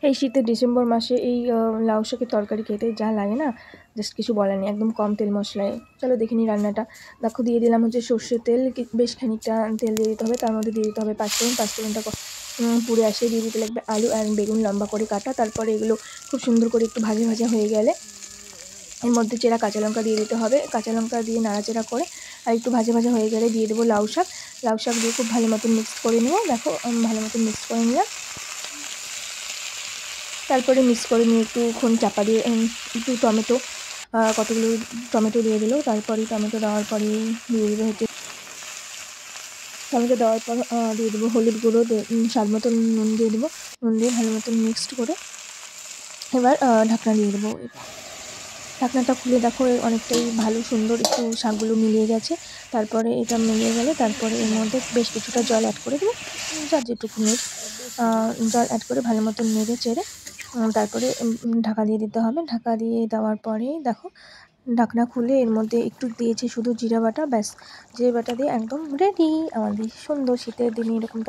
এই শীতের ডিসেম্বর মাসে এই লাউ শাকের তরকারি খেতে যা লাগে না, জাস্ট কিছু বলার নেই, একদম কম তেল মশলায়। চলো দেখে নিই রান্নাটা। দেখো দিয়ে দিলাম হচ্ছে সর্ষের তেল, বেশ খানিকটা তেল দিয়ে দিতে হবে। তার মধ্যে দিয়ে দিতে হবে পাঁচফোড়ন। পাঁচফোড়নটা পুড়ে আসে দিয়ে দিতে লাগবে আলু আর বেগুন লম্বা করে কাটা। তারপরে এগুলো খুব সুন্দর করে একটু ভাজা ভাজা হয়ে গেলে এর মধ্যে চেরা কাঁচা লঙ্কা দিয়ে দিতে হবে। কাঁচা লঙ্কা দিয়ে নাড়াচাড়া করে আর একটু ভাজা ভাজা হয়ে গেলে দিয়ে দেবো লাউ শাক। লাউ শাক দিয়ে খুব ভালো মতন মিক্স করে নেবো। দেখো ভালো মতন মিক্স করে নিলাম। তারপরে মিক্স করে নিয়ে একটুক্ষণ চাপা দিয়ে একটু টমেটো, কতগুলো টমেটো দিয়ে দিল। তারপরে টমেটো দেওয়ার পরে দিয়ে দেবো হচ্ছে টমেটো দেওয়ার পর দিয়ে দেবো হলুদ গুঁড়ো, স্বাদ মতন নুন দিয়ে দেবো। নুন দিয়ে ভালো মতন মিক্সড করে এবার ঢাকনা দিয়ে দেবো। ঢাকনাটা খুলে দেখো অনেকটাই ভালো সুন্দর একটু শাকগুলো মিলিয়ে গেছে। তারপরে এটা মিলিয়ে গেলে তারপরে এর মধ্যে বেশ কিছুটা জল অ্যাড করে দেবো, যার যেটুকু নেই জল অ্যাড করে ভালো মতন নেড়ে চেড়ে তারপরে ঢাকা দিয়ে দিতে হবে। ঢাকা দিয়ে দেওয়ার পরে দেখো ঢাকনা খুলে এর মধ্যে একটু দিয়েছি শুধু জিরা বাটা, ব্যাস জিরে বাটা দিয়ে একদম রেডি আমাদের সুন্দর শীতের দিনে এরকম